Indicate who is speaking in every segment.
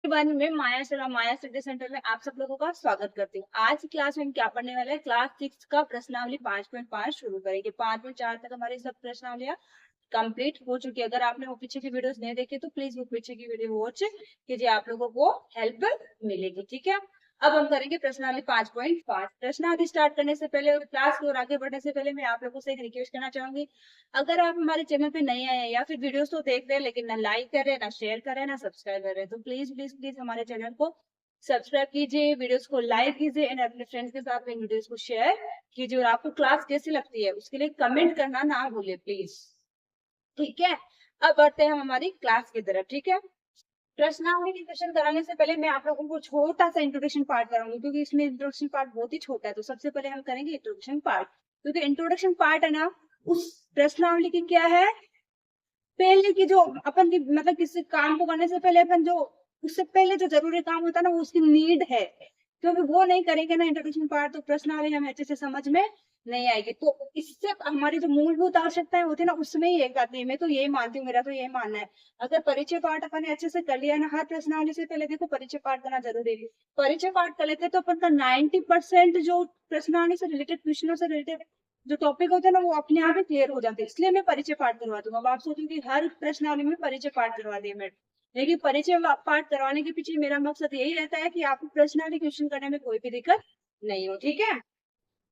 Speaker 1: One में माया study centre में आप सब लोगों का स्वागत करती हूँ। आज की क्लास में हम क्या पढ़ने वाले हैं? क्लास 6 का प्रश्नावली 5.5 शुरू करेंगे। 5.4 तक हमारी सब प्रश्नावलियां कंप्लीट हो चुकी है। अगर आपने वो पीछे की वीडियोस नहीं देखी तो प्लीज वो पीछे की वीडियो वॉच कीजिए, आप लोगों को हेल्प मिलेगी। ठीक है, अब हम करेंगे प्रश्नावली 5.5। प्रश्नावली स्टार्ट करने से पहले और क्लास की ओर आगे बढ़ने से पहले मैं आप लोगों से एक रिक्वेस्ट करना चाहूंगी। अगर आप हमारे चैनल पे नए आए हैं या फिर वीडियोस तो देख रहे हैं लेकिन ना लाइक कर रहे हैं, ना शेयर कर रहे हैं, ना सब्सक्राइब कर रहे हैं, तो प्लीज प्लीज प्लीज हमारे चैनल को सब्सक्राइब कीजिए, वीडियोस को लाइक कीजिए एंड अपने फ्रेंड्स के साथ इन वीडियोस को शेयर कीजिए। और आपको क्लास कैसी लगती है उसके लिए कमेंट करना ना भूलिए प्लीज। ठीक है, अब बढ़ते हैं हम हमारी क्लास की तरफ। ठीक है, प्रश्नावली डिस्कशन कराने से पहले मैं आप लोगों को छोटा सा इंट्रोडक्शन पार्ट कराऊंगी, क्योंकि इसमें इंट्रोडक्शन पार्ट बहुत ही छोटा है। तो सबसे पहले हम करेंगे इंट्रोडक्शन पार्ट, क्योंकि इंट्रोडक्शन पार्ट है ना, उस प्रश्नावली की क्या है, पहले की जो अपन की मतलब किसी काम को करने से पहले अपन जो उससे पहले जो जरूरी काम होता है ना, वो उसकी नीड है। क्योंकि वो नहीं करेंगे ना इंट्रोडक्शन पार्ट, तो प्रश्नावली हमें अच्छे से समझ में नहीं आएगी। तो इससे हमारी जो मूलभूत आवश्यकताएं होती है ना, उसमें ही एक आती है। मैं तो यही मानती हूँ, मेरा तो यही मानना है। अगर परिचय पाठ अपन ने अच्छे से कर लिया ना, हर प्रश्नावली से पहले देखो परिचय पाठ करना जरूरी है। परिचय पाठ कर लेते तो अपन का 90% जो प्रश्नावली से रिलेटेड, क्वेश्चनों से रिलेटेड जो टॉपिक होते हैं ना, वो अपने आप ही क्लियर हो जाते हैं। इसलिए मैं परिचय पाठ करवा दूंगा। अब आप सोचेंगे हर प्रश्नावली में परिचय पाठ करवा दिए मैं, लेकिन परिचय पाठ करवाने के पीछे मेरा मकसद यही रहता है कि आपको प्रश्नावली क्वेश्चन करने में कोई भी दिक्कत नहीं हो। ठीक है,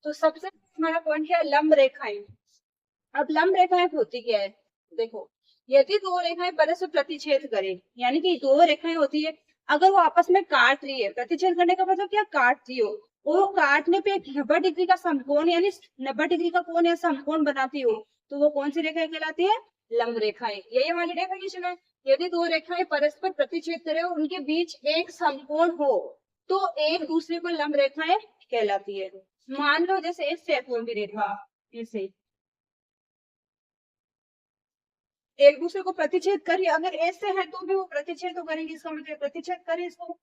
Speaker 1: तो सबसे हमारा पॉइंट है लंब रेखाएं। अब लंब रेखाएं होती क्या है, देखो, यदि दो रेखाएं परस्पर प्रतिच्छेद करें, यानी कि दो रेखाएं होती है, अगर वो आपस में काट रही है, प्रतिच्छेद करने का मतलब क्या, काट रही हो, और वो काटने पे एक 90 डिग्री का समकोण यानी 90 डिग्री का कोण या समकोण बनाती हो, तो वो कौन सी रेखाएं कहलाती है? लंब रेखाएं। यही हमारी डेफिनेशन है। यदि दो रेखाएं परस्पर प्रतिच्छेद करें और उनके बीच एक समकोण हो, तो एक दूसरे को लंब रेखाएं कहलाती है। मान लो जैसे इससे कोण की रेखा ऐसे एक दूसरे को प्रतिच्छेद करिए, अगर ऐसे है तो भी वो प्रतिच्छेद तो करेंगे, इसका मतलब प्रतिच्छेद करें इसको।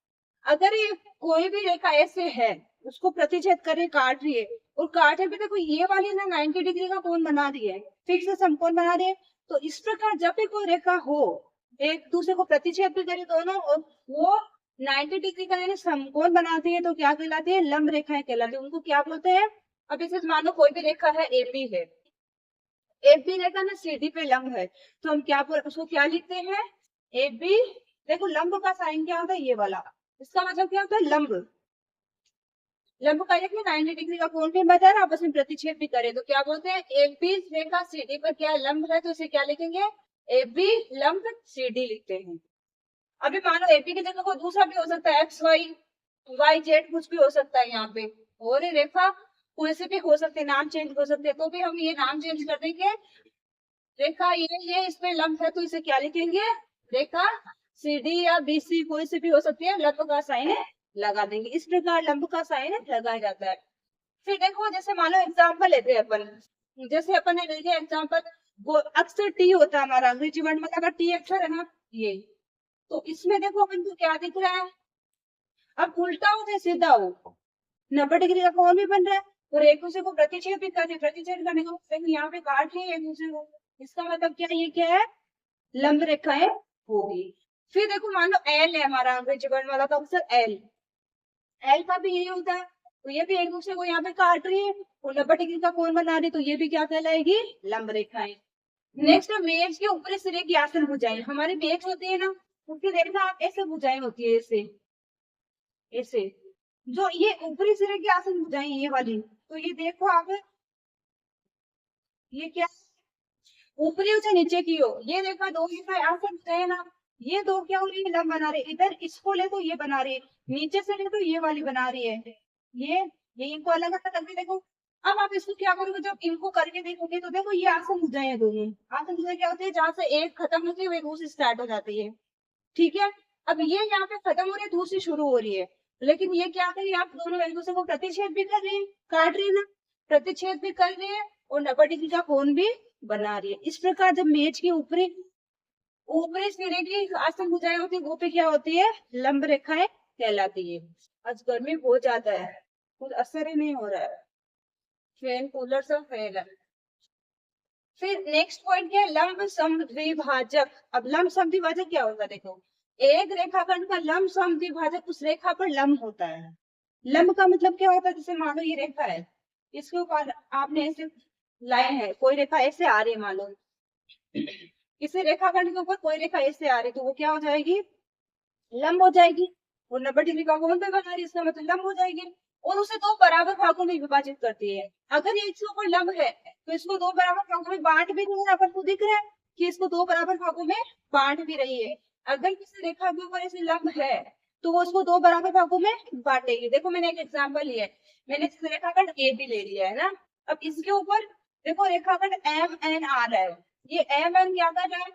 Speaker 1: अगर ये कोई भी रेखा ऐसे है, उसको प्रतिच्छेद करे, काट रही है, और काटे भी देखो ये वाली ना 90 डिग्री का कोण बना रही है, फिक्स समकोण बना रही है। तो इस प्रकार जब भी कोई रेखा हो, एक दूसरे को प्रतिच्छेद भी करे दोनों, और वो 90 डिग्री का यानी समकोण बनाती है, तो क्या कहलाती है? लंब रेखाएं कहलाती है। उनको क्या बोलते हैं? अब इसे मानो कोई भी रेखा है, एपी है, ए बी रेखा ना सीधी पे लंब है, तो हम क्या उसको क्या लिखते हैं? A B. देखो लंब का साइन क्या होता है? ये वाला, इसका मतलब क्या होता है? लंब। लंब का देखिए 90 डिग्री का कोण भी बता रहा, आपस में प्रतिच्छेद भी करे, तो क्या बोलते हैं? ए बी रेखा सीधी पर क्या लंब है, तो इसे क्या लिखेंगे? ए बी लंब सी डी लिखते हैं। अभी मानो एपी की जगह कोई दूसरा भी हो सकता है, एक्स वाई, वाई जेड कुछ भी हो सकता है यहाँ पे, और ये रेखा कोई से भी हो सकते हैं, नाम चेंज हो सकते हैं, तो भी हम ये नाम चेंज कर देंगे। रेखा ये इसमें लंब है, तो इसे क्या लिखेंगे? रेखा सी डी या बी सी कोई से भी हो सकती है, लंब का साइन लगा देंगे। इस प्रकार लंब का साइन लगाया जाता है। फिर देखो जैसे मान लो एग्जाम्पल लेते हैं अपन, जैसे अपन ने ले लिया एग्जाम्पल, अक्सर टी होता है हमारा अंग्रेजी वर्ड में, अगर टी अक्षर है ना ये, तो इसमें देखो अपन को क्या दिख रहा है? अब उल्टा हो चाहे सीधा हो, 90 डिग्री का कोण भी बन रहा है, और एक दूसरे को प्रतिच्छेद भी कर रहे, प्रतिच्छेद करने को यहाँ पे काट रही है एक दूसरे को, इसका मतलब क्या, ये क्या है? लंब रेखाएं होगी। फिर देखो मान लो एल है हमारा अंग्रेजी वर्ण वाला, तो अक्सर एल, एल का भी यही होता है, तो ये भी एक दूसरे को यहाँ पे काट रही है और 90 डिग्री का कोण बना रही है, तो ये भी क्या कहलाएगी? लंब रेखाएं। नेक्स्ट है मेज के ऊपरी सिरे की आसन भुजाएं। हमारी मेज होती है ना, उसकी देखना आप ऐसे भुजाएं होती है, ऐसे ऐसे, जो ये ऊपरी सिरे की आसन भुजाएं ये वाली, तो ये देखो आप, ये क्या, ऊपरी हो चाहे नीचे की हो, ये देखा दो रेखा आसन भुजाएं ना, ये दो क्या हो रही है? लंब बना रही है। इधर इसको ले तो ये बना रही है, नीचे से ले तो ये वाली बना रही है, ये इनको अलग अलग करके देखो। अब आप इसको क्या करोगे, जब इनको करके देखोगे तो देखो ये आसन भुजाएं है दोनों। आसन भुजाएं क्या होती है? जहां से एक खत्म होती है वही दूसरी स्टार्ट हो जाती है। ठीक है, अब ये यहाँ पे खत्म हो रही है, दूसरी शुरू हो रही है, लेकिन ये क्या कर रही है? आप दोनों एक दूसरे को प्रतिच्छेद भी कर रही है, काट रही है ना, प्रतिच्छेद भी कर रही है और 90 डिग्री का कोण भी बना रही है। इस प्रकार जब मेज की ऊपरी ऊपरी सिरे की आसन भुजाएं होती है, वो पे क्या होती है? लंब रेखाएं कहलाती है। आज गर्मी बहुत ज्यादा है, कुछ असर ही नहीं हो रहा है, फैन कूलर सब फेल है। फिर नेक्स्ट पॉइंट क्या है? लंब समद्विभाजक। अब लंब समद्विभाजक क्या होगा देखो, एक रेखाखंड का लंब समद्विभाजक उस रेखा पर लंब होता है। लंब का मतलब क्या होता है, जैसे मान लो ये रेखा है, इसके ऊपर आपने ऐसे लाइन है, कोई रेखा ऐसे आ रही है, मान लो किसी रेखाखंड के ऊपर कोई रेखा ऐसे आ रही, तो वो क्या हो जाएगी, लंब हो जाएगी। वो 90 डिग्री का कोण पे बना रही है, इसका मतलब लंब हो जाएगी। और उसे दो बराबर भागों में विभाजित करती है। अगर ये इसके ऊपर लंब है तो इसको दो बराबर भागों में बांट भी रही है, अपन को दिख रहा है कि इसको दो बराबर भागों में बांट भी रही है। अगर किसी रेखा के ऊपर ऐसे लंब है तो वो उसको दो बराबर भागों में बांटेगी। देखो मैंने एक एग्जाम्पल लिया है, मैंने इस रेखाखंड ए भी ले लिया है ना। अब इसके ऊपर देखो रेखाखंड एम एन आ रहा है, ये एम एन क्या कर रहा है,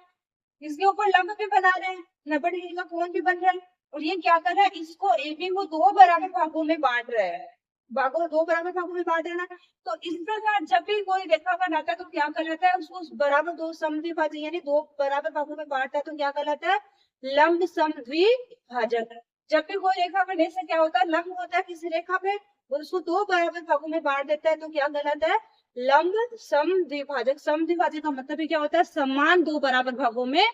Speaker 1: इसके ऊपर लंब भी बना रहे हैं, 90 डिग्री का कोण भी बन रहा है। और ये क्या कर रहा है, इसको एबी को दो बराबर भागों में बांट रहा है, भागों दो बराबर भागों में बांट देना। तो इस प्रकार जब भी कोई रेखाखंड आता है तो क्या कहलाता है, उसको बराबर दो समद्विभाजक यानी दो बराबर भागों में बांटता है तो क्या कहलाता है, लंब समद्विभाजक। जब भी कोई रेखाखंड ऐसे क्या होता है, लंब होता है किसी रेखा पे और उसको दो बराबर भागों में बांट देता है तो क्या कहलाता है, लंब समद्विभाजक। समद्विभाजक का मतलब क्या होता है, समान दो बराबर भागों में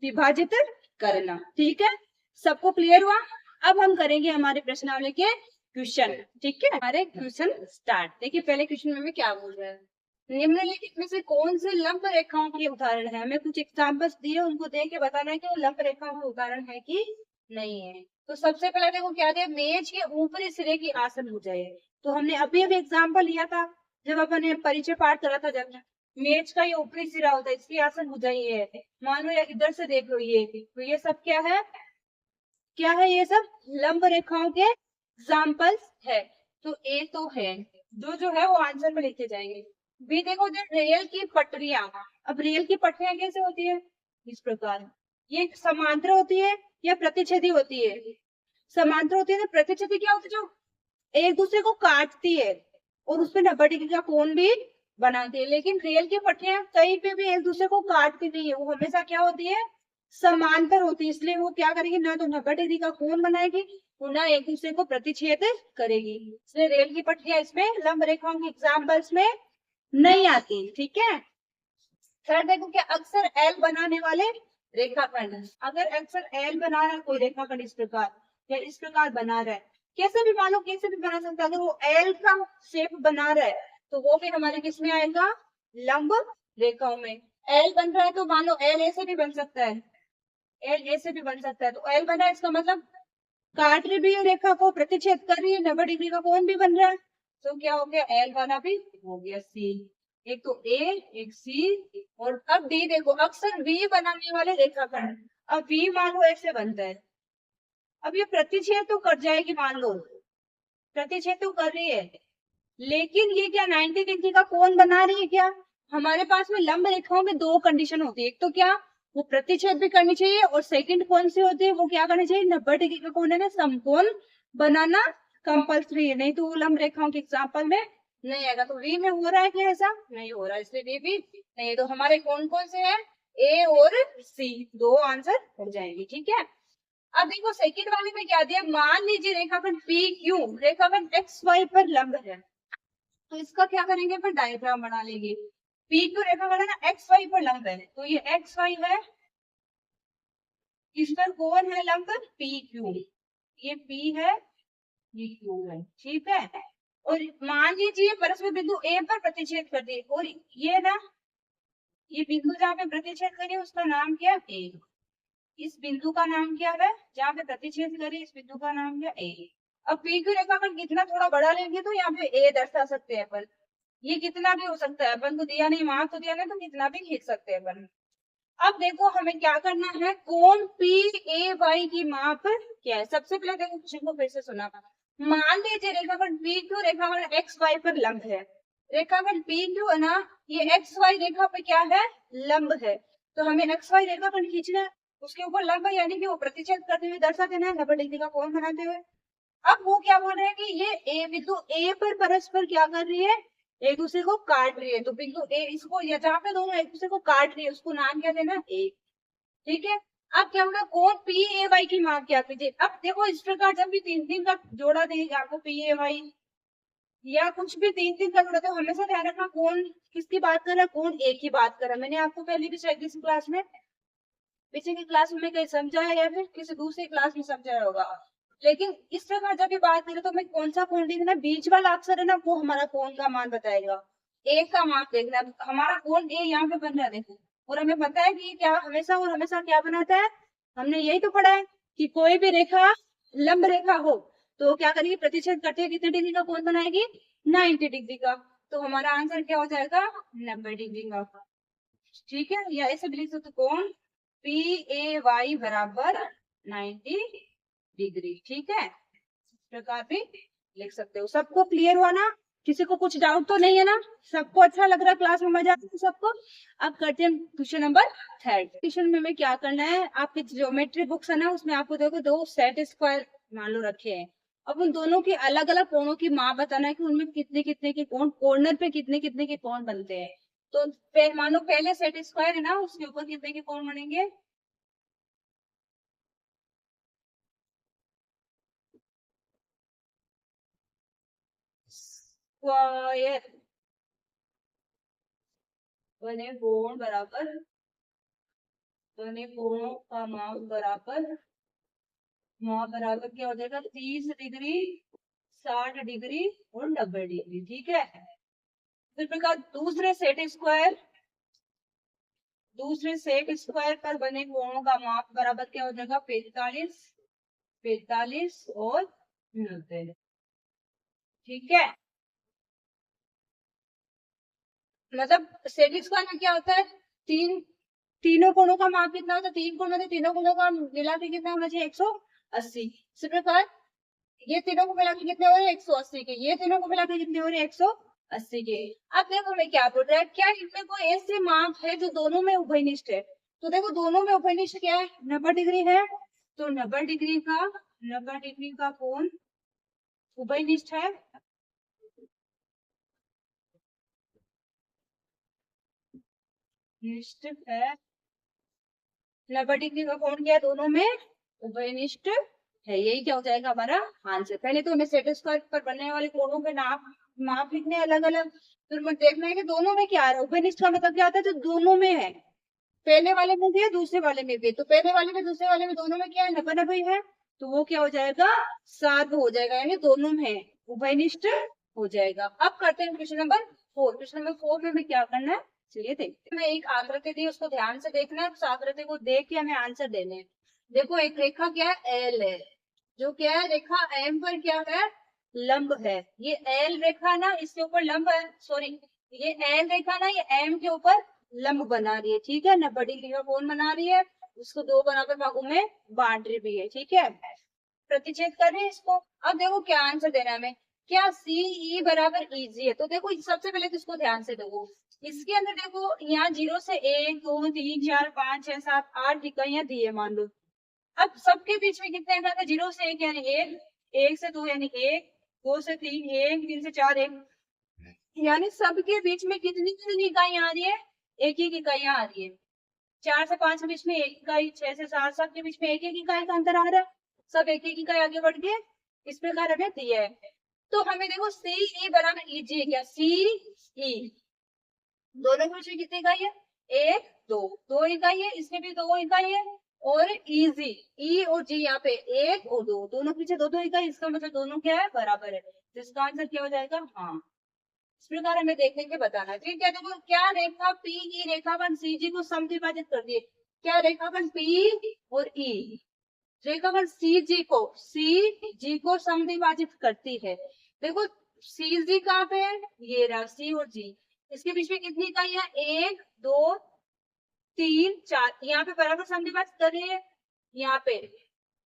Speaker 1: विभाजित करना। ठीक है, सबको क्लियर हुआ। अब हम करेंगे हमारे प्रश्नावली के क्वेश्चन। ठीक है, हमारे क्वेश्चन स्टार्ट। देखिए पहले क्वेश्चन में क्या बोल रहा है, निम्नलिखित में से कौन से लंब रेखाओं के उदाहरण है। हमें कुछ एग्जाम्पल्स दिए, उनको देख के बताना है कि वो लंब रेखाओं के उदाहरण है कि नहीं है। तो सबसे पहले देखो क्या दिया, मेज के ऊपरी सिरे की आसन भुजाएं। तो हमने अभी अभी एग्जाम्पल लिया था जब अपन परिचय पाठ करा था, जब मेज का ये ऊपरी सिरा होता है, इसकी आसन भुजाई है। मान लो या इधर से देख लो ये, तो ये सब क्या है, क्या है, ये सब लंब रेखाओं के एग्जाम्पल्स है। तो ए तो है, जो है वो आंसर में लिखे जाएंगे। बी देखो, जो रेल की पटरियां, अब रेल की पटरियां कैसे होती है, इस प्रकार, ये समांतर होती है या प्रतिच्छेदी होती है, समांतर होती है। तो प्रतिच्छेदी क्या होती है, जो एक दूसरे को काटती है और उसपे 90 डिग्री का कोण भी बनाती है। लेकिन रेल की पटरियां कहीं पे भी एक दूसरे को काटती नहीं है, वो हमेशा क्या होती है, समांतर होती है। इसलिए वो क्या करेगी, ना तो 90 डिग्री का कोण बनाएगी और ना एक दूसरे को प्रतिच्छेद करेगी। इसलिए रेल की पटरियां इसमें लंब रेखाओं के एग्जाम्पल्स में नहीं आती। ठीक है, थर्ड देखो, क्या अक्सर एल बनाने वाले रेखाखंड, अगर अक्सर एल बना रहा है कोई रेखाखंड इस प्रकार या इस प्रकार बना रहा है, कैसे भी मानो कैसे भी बना सकता है, अगर वो एल का शेप बना रहा है तो वो भी हमारे किस में आएगा, लंब रेखाओं में। एल बन रहा है तो मानो एल ऐसे भी बन सकता है, एल ऐसे भी बन सकता है। तो एल बना है इसका मतलब काट रही भी है रेखा को, प्रतिच्छेद कर रही है, 90 डिग्री का कोण भी बन रहा है। तो क्या हो गया, एल वाला भी हो गया सी। एक तो ए, एक सी, और अब डी देखो, अक्सर वी बनाने वाले रेखाखंड। अब वी मान लो ऐसे बनता है, अब ये प्रतिच्छेद तो कर जाएगी, मान लो प्रतिच्छेद तो कर रही है, लेकिन ये क्या 90 डिग्री का कोण बना रही है क्या। हमारे पास में लंब रेखाओं में दो कंडीशन होती है, एक तो क्या, वो प्रतिच्छेद भी करनी चाहिए, और सेकंड कौन सी होती है, वो क्या करनी चाहिए, 90 डिग्री का कोण है ना, समकोण बनाना कंपल्सरी है, नहीं तो वो लंब रेखाओं के एग्जाम्पल में नहीं आएगा। तो वी में हो रहा है क्या, ऐसा नहीं हो रहा है, इसलिए वी भी नहीं। तो हमारे कौन कौन से हैं, ए और सी, दो आंसर हो जाएंगे। ठीक है, अब देखो सेकंड वाले में क्या दिया, मान लीजिए रेखाखंड पी क्यू रेखाखंड एक्स वाई पर लंब है, तो इसका क्या करेंगे, अपन डायग्राम बना लेंगे। पी क्यू रेखाखंड है ना, एक्स वाई पर लंब है, तो ये एक्स वाई है, इस पर कौन है लंब, पी क्यू, ये पी है, ये क्यू है। ठीक है, और मान लीजिए परस्पर बिंदु ए पर प्रतिच्छेद कर दिए, और ये ना, ये बिंदु जहाँ पे प्रतिच्छेद करिए उसका नाम क्या है, ए। इस बिंदु का नाम क्या है, जहाँ पे प्रतिच्छेद करिए इस बिंदु का नाम क्या, ए। अब पी क्यू रेखाखंड कितना थोड़ा बड़ा लेंगे तो यहाँ पे ए दर्शा सकते हैं अपन, ये कितना भी हो सकता है, अपन को दिया नहीं, मार्क तो दिया नहीं, तो कितना भी खींच सकते हैं अपन। अब देखो हमें क्या करना है, कोण पी ए वाई की माप क्या है। सबसे पहले देखो क्वेश्चन को फिर से सुना, मान लीजिए रेखाखंड पी क्यू रेखाखंड एक्स वाई पर लंब है, रेखाखंड पी क्यू है ना, ये एक्स वाई रेखा पे क्या है, लंब है। तो हमें एक्स वाई रेखाखंड खींचना है, उसके ऊपर लंब है, यानी कि वो प्रतिच्छेद करते हुए दर्शा देना है 90 डिग्री का कोण बनाते हुए। अब वो क्या बोल रहे हैं कि ये ए बिंदु ए पर परस्पर क्या कर रही है, एक दूसरे को काट रही है। तो बिंदु ए इसको, या जहाँ पे दोनों एक दूसरे को काट रही है उसको नाम क्या देना, ए। ठीक है, अब क्या होगा, कोण पी ए वाई की माप क्या कीजिए। अब देखो इस प्रकार जब भी तीन तीन का जोड़ा देंगे आपको, पी ए वाई या कुछ भी तीन तीन का जोड़ा, तो हमेशा ध्यान रखना कौन किसकी बात कर रहा है, कौन ए की बात कर रहा है। मैंने आपको पहले भी शायद इस क्लास में पीछे की क्लास में कहीं समझाया या फिर किसी दूसरी क्लास में समझाया होगा। लेकिन इस प्रकार जब भी बात करें तो हमें कौन सा कोण देखना, बीच वाला अक्षर है ना वो हमारा कोण का मान बताएगा। ए का मान देखना, हमारा कोण ए यहाँ पे बन रहा है देखो, और हमें पता है कि क्या हमेशा और हमेशा क्या बनाता है, हमने यही तो पढ़ा है कि कोई भी रेखा लंब रेखा हो तो क्या करेगी, प्रतिच्छेद करते हुए कितने डिग्री का कोण बनाएगी, 90 डिग्री का। तो हमारा आंसर क्या हो जाएगा, 90 डिग्री का। ठीक है, या ऐसे भी लिख सकते कोण पी ए वाई बराबर 90 डिग्री। ठीक है, इस प्रकार भी लिख सकते हो। सबको क्लियर हुआ ना, किसी को कुछ डाउट तो नहीं है ना, सबको अच्छा लग रहा है, क्लास में मजा आता है सबको। अब करते हैं क्वेश्चन नंबर 3। क्वेश्चन में हमें क्या करना है, आपके ज्योमेट्री बुक्स है ना उसमें आपको देखो दो सेट स्क्वायर मान लो रखे हैं। अब उन दोनों की अलग अलग कोणों की माप बताना है कि उनमें कितने कितने के कोण, कॉर्नर पे कितने कितने के कोण बनते हैं। तो मानो पहले सेट स्क्वायर है ना उसके ऊपर कितने के कोण बनेंगे, स्क्वायर बने कोण बराबर, बने कोणों का माप बराबर क्या हो जाएगा, 30 डिग्री, 60 डिग्री और 90 डिग्री। ठीक है, फिर प्रकार दूसरे सेट स्क्वायर पर बने कोणों का माप बराबर क्या हो जाएगा, 45, 45 और 90। ठीक है, मतलब सेट स्क्वायर में क्या होता है, तीन तीनों कोणों का माप कितना होता है, तीन कोण होते, तीनों कोणों का मिला के कितना होना चाहिए, 180। इसी प्रकार ये तीनों को मिला के कितने हो रहे हैं, 180 के, ये तीनों को मिला के कितने हो रहे हैं, 180 के। अब देखो मैं क्या बोल रहा है, क्या इनमें कोई ऐसे माप है जो दोनों में उभयनिष्ठ है, तो देखो दोनों में उभयनिष्ठ क्या है, 90 डिग्री है, तो 90 डिग्री का कोण उभयनिष्ठ है। निश्चित है, 90 डिग्री का कोण क्या है, दोनों में उभयनिष्ठ है। यही क्या हो जाएगा हमारा आंसर। पहले तो हमें सेट स्क्वायर पर बनने वाले कोणों के माप लिखने अलग अलग, फिर हमें देखना है कि दोनों में क्या आ रहा है। उभयनिष्ठ का मतलब क्या होता है, जो दोनों में है, पहले वाले में भी है दूसरे वाले में भी, तो पहले वाले में दूसरे वाले में दोनों में क्या है, 90 90 है, तो वो क्या हो जाएगा, सार्ध हो जाएगा, यानी दोनों में उभयनिष्ठ हो जाएगा। अब करते हैं क्वेश्चन नंबर 4। क्वेश्चन नंबर 4 में हमें क्या करना है, चलिए देखते हैं। हमें एक आकृति दी, उसको ध्यान से देखना है, उस आकृति को देख के हमें आंसर देने हैं। देखो एक रेखा क्या है, एल है, जो क्या है, रेखा एम पर क्या है, लंब है। ये एल रेखा ना इसके ऊपर लंब है, सॉरी ये एल रेखा ना ये एम के ऊपर लंब बना रही है। ठीक है, 90 डिग्री का कोण बना रही है, उसको दो बराबर भागों में बांट रही भी है। ठीक है, प्रतिच्छेद कर रहे हैं इसको। अब देखो क्या आंसर देना है हमें, क्या सी ई बराबर ई जी है, तो देखो सबसे पहले तो इसको ध्यान से देखो, इसके अंदर देखो यहाँ 0 से 1 2 3 4 5 6 7 8 इकाइयां दी है मान लो। अब सबके बीच में कितने अंक आते हैं, 0 से 1 यानी 1, 1 से 2 यानी 1, 2 से 3 1, 3 से 4 1, यानी सबके बीच में कितनी कितनी इकाइयां आ रही है, एक एक इकाइयां आ रही है। 4 से 5 के बीच में एक इकाई, 6 से 7 7 के बीच में एक एक इकाई का अंतर आ रहा है, सब एक एक इकाई आगे बढ़ के इस प्रकार हमें दिया है। तो हमें देखो सी ई बराबर ई जी, क्या सी ई, दोनों के बीच में कितनी इकाई है, एक दो, दो इकाई है, इसमें भी दो इकाई है, और इजी ई और जी यहाँ पे एक और दो, दोनों के पीछे दो दो इकाई, इसका मतलब दोनों क्या है, बराबर है, तो इसका आंसर क्या हो जाएगा, हाँ। इस प्रकार हमें देखने के बताना है। ठीक है, देखो क्या रेखा पी ई रेखाखंड सी जी को समद्विभाजित कर दिए, क्या रेखाखंड पी और ई रेखाखंड सी जी को समद्विभाजित करती है। देखो सी जी कहाँ पे है, ये रहा सी और जी, इसके बीच में कितनी इकाई है, एक दो तीन चार, यहाँ पे बराबर समद्विभाजित कर रही है। यहाँ पे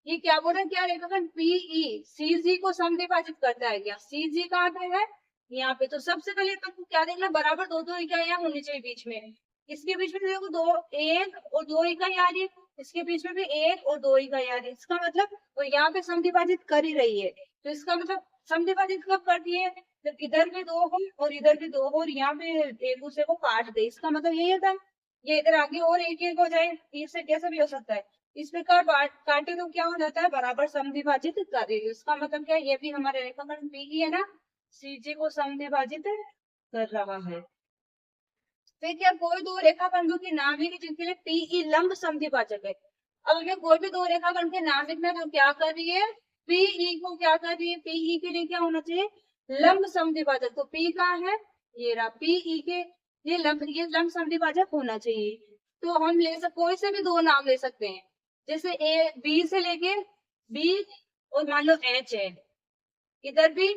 Speaker 1: ये क्या बोल रहे हैं, क्या रेखाखंड पीई सी जी को समद्विभाजित करता है, क्या सी जी कहाँ पे है, यहाँ पे। तो सबसे पहले तुमको क्या देखना, बराबर दो दो इकाइयां होनी चाहिए बीच में, इसके बीच में देखो दो, एक और दो इकाई आ रही है, इसके बीच में भी एक और दो इकाई आ रही है, इसका मतलब वो यहाँ पे समद्विभाजित कर ही रही है। तो इसका मतलब समद्विभाजित कब करती है, जब इधर भी दो हो और इधर भी दो हो और यहाँ पे एक दूसरे को काट दे, इसका मतलब यही होता है। ये इधर आगे और एक एक हो जाए, इससे कैसे भी हो सकता है, इस प्रकार काटे तो क्या हो जाता है, बराबर समद्विभाजित कर रही है। इसका मतलब क्या है, ये भी हमारे रेखाखंड पी ही है ना, सीजे को समद्विभाजित कर रहा है। फिर क्या, कोई दो रेखाखंडों के नाम लिखे जिनके लिए पीई लंब समद्विभाजक है। अब हमें कोई भी दो रेखाखंड के नाम लिखना है तो क्या कर रही है, पीई को क्या कर रही है, पीई के लिए क्या होना चाहिए, लंब समद्विभाजक। तो पी कहाँ है, ये रहा, पीई के ये लंब समद्विभाजक होना चाहिए। तो हम कोई से भी दो नाम ले सकते हैं, जैसे ए बी से लेके बी और मान लो एच है, इधर भी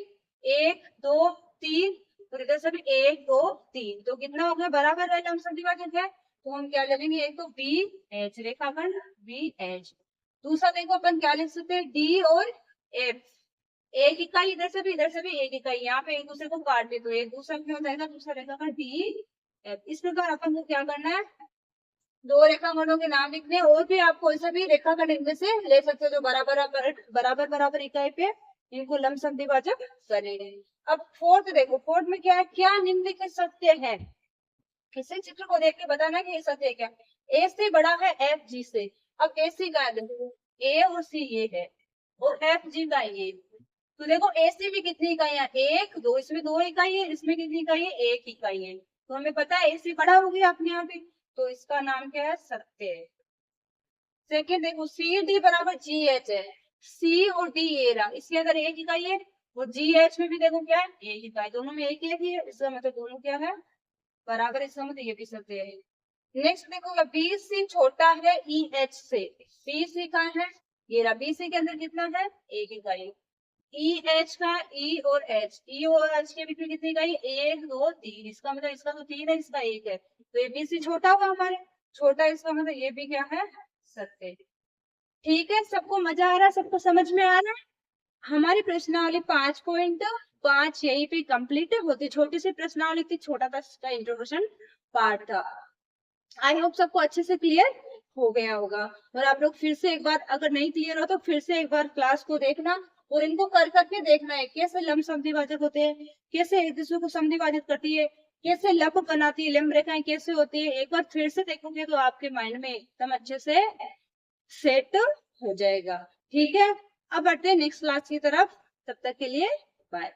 Speaker 1: एक दो तीन और इधर से भी एक दो तीन, तो कितना हो गया, बराबर है, लंब समद्विभाजक है। तो हम क्या ले लेंगे, एक तो बी एच रेखाखंड बी एच। दूसरा देखो अपन क्या लिख सकते हैं, डी और एफ, एक इकाई इधर से भी एक इकाई, यहाँ पे एक दूसरे को काट दे तो एक दूसरा क्या हो जाएगा, दूसरा रेखाखंड डी एफ। इस प्रकार अपन को क्या करना है, दो रेखाखंडों के नाम लिखने हैं, और भी आप कोई सा भी रेखाखंड इनमें से ले सकते हो जो बराबर इकाई पे इनको लंब समद्विभाजक करेंगे। अब फोर्थ देखो, फोर्थ में क्या है, क्या निम्नलिखित सत्य है, किसी चित्र को देख के बताना कि ये सत्य है क्या। ए से बड़ा है एफ जी से। अब ए सी का है, देखो ए और सी ये है और एफ जी का ये, तो देखो ए सी में कितनी इकाइयां, एक दो, इसमें दो इकाई है, इसमें कितनी इकाई है, एक इकाई है। तो हमें पता है ए सी बड़ा हो गया अपने यहाँ पे, तो इसका नाम क्या है, सत्य है। सेकेंड देखो, सी डी बराबर जी एच है, सी और डी ये रहा, इसके अंदर एक इकाई है, और जी एच में भी देखो क्या है, एक इकाई, दोनों में एक ही है, इसका मतलब दोनों क्या है, बराबर। इसका मतलब ये भी सत्य है। नेक्स्ट देखो, बी सी छोटा है ई एच से, बी सी का है, ये रहा, बी सी के अंदर कितना है, एक इकाई, ई एच का, ई और एच के बीच में कितनी इकाई, एक दो तीन, इसका मतलब इसका तो तीन है, इसका एक है, तो ये बी सी छोटा होगा हमारे, छोटा, इसका मतलब ये भी क्या है, सत्य। ठीक है, सबको मजा आ रहा है, सबको समझ में आ रहा है। हमारी प्रश्नावली 5.5 यहीं पे कंप्लीट होती, छोटी सी प्रश्नावली थी, छोटा सा इसका इंट्रोडक्शन पार्ट था। आई होप सबको अच्छे से क्लियर हो गया होगा। और आप लोग फिर से एक बार, अगर नहीं क्लियर हो तो फिर से एक बार क्लास को देखना और इनको कर करके देखना है, कैसे लंब समद्विभाजक होते हैं, कैसे एक दूसरे को समद्विभाजित करती है, कैसे लंब बनाती है, लंब रेखाएं कैसे होती है, एक बार फिर से देखोगे तो आपके माइंड में एकदम अच्छे से सेट हो जाएगा। ठीक है, अब बढ़ते हैं नेक्स्ट क्लास की तरफ, तब तक के लिए बाय।